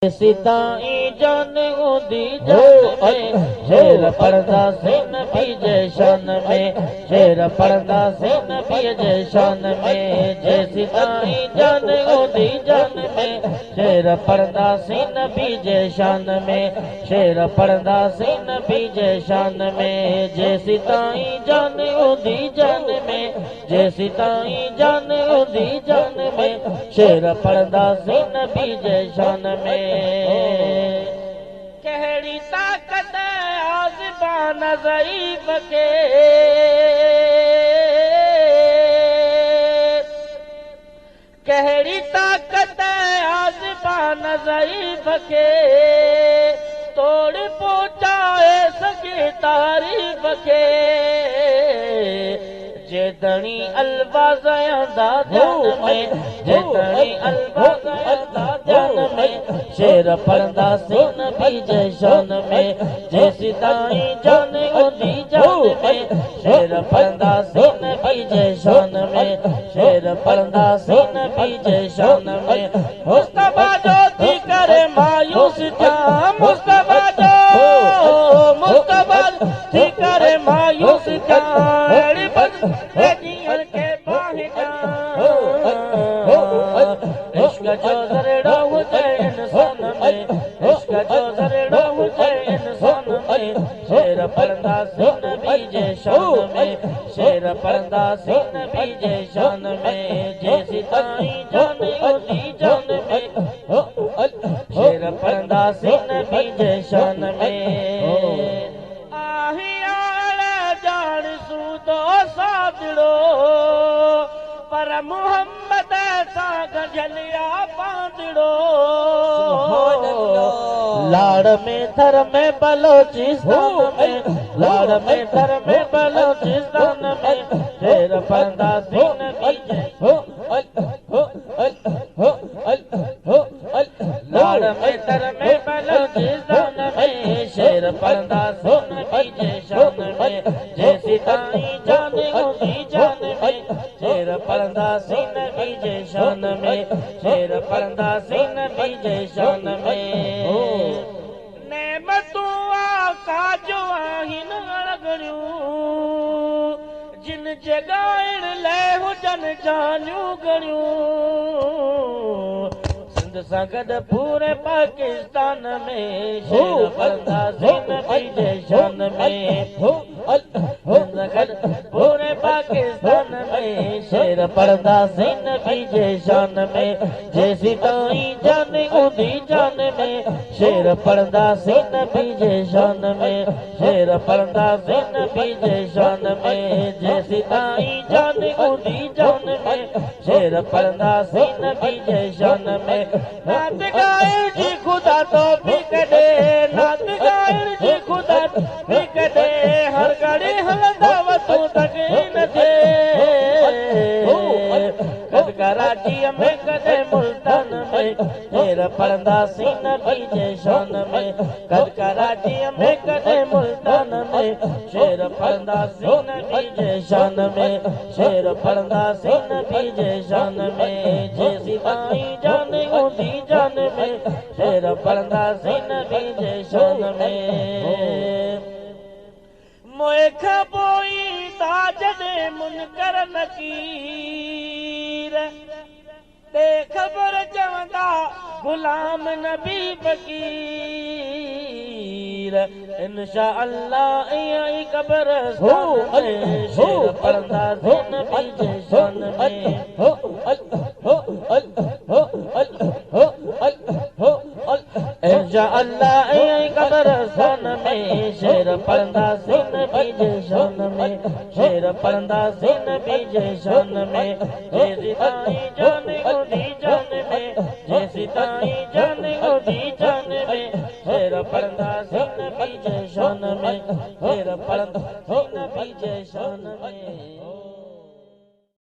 सिताई जान उदी जान में शेर पढ़दा से नबी जैशान में शेर पढ़दा से नबी जैशान में जे सिताई जान उदी जान में शेर पढ़दा से नबी जैशान में शेर पढ़दा से नबी जैशान में जे सिताई जान उदी जान में जे सिताई जान उदी जान में शेर पढ़दा से नबी जैशान में कहड़ी ताकत आज़बान ज़ईफ़ के कहड़ी ताकत आज़बान ज़ईफ़ के तोड़ पहुंचाए सके तारीफ़ के जेतनी अल्फाज़ आंदा ध्यान में जेतनी अल्फाज़ आंदा ध्यान में शेर पढ़दा से नबी जैशान में जे सिताई जान उदी जान में शेर पढ़दा से नबी जैशान में शेर पढ़दा से नबी जैशान में मुस्तफा जो थी करे मायूस जा मुस्तफा थी करे मायूस जा इश्क जो ज़रड़ा हुजे इंसान में इश्क जो ज़रड़ा हुजे इंसान में शेर पढ़दा से नबी जैशान में शेर पढ़दा से नबी जैशान में जे सिताई जान उदी जान में शेर पढ़दा से नबी जैशान में जान सूदो सादड़ो पर मोहम्मद सां गजलिया बांधड़ो लाड़ में थर में बलोचिस्तान में लाड़ में थर में बलोचिस्तान में शेर पढ़दा से नबी लाड़ में थर में बलोचिस्तान में शेर पढ़दा से नबी जैशान में जे सिताई जान उदी जान में शेर पढ़दा से नबी जैशान में शेर पढ़दा से नबी जैशान में नेमतूं आका जो आहिनि अणगणियूं जिन जे ॻाइण लाइ हुजनि जानियूं घणियूं सिंध सां गॾु पूरे पाकिस्तान में शेर पढ़दा से नबी जैशान में पूरे पाकिस्तान में शेर पढ़दा से नबी जैशान में जे सिताई जान उदी जान में शेर पढ़दा से नबी जैशान में शेर पढ़दा से नबी जैशान में जे सिताई जान उदी जान में शेर पढ़दा से नबी जैशान में नात गाइण जी खुदा तो भी कॾे नात गाइण जी खुदा भी कॾे हर घड़ी हलंदा वतूं तके न थे कद कराची में कदे मुल्तान में शेर पढ़दा से नबी जैशान में कद कराची में कदे मुल्तान में शेर पढ़दा से नबी जैशान में शेर पढ़दा से नबी जैशान में जे सिताई जान उदी जान में शेर पढ़दा से नबी जैशान में मोए खबोई ताजदे मुनकर नकीर ते खबर चवंदा गुलाम नबी फकीर इंशा अल्लाह ई कब्रिस्तान में शेर पढ़दा से नबी जैशान में इंशा अल्लाह ई कब्रिस्तान में शेर पढ़दा से नबी जैशान में शेर पढ़दा से नबी जैशान में जे सिताई जान उदी जान में जे सिताई जान उदी जान में शेर पढ़दा से नबी जैशान में शेर पढ़दा से नबी जैशान में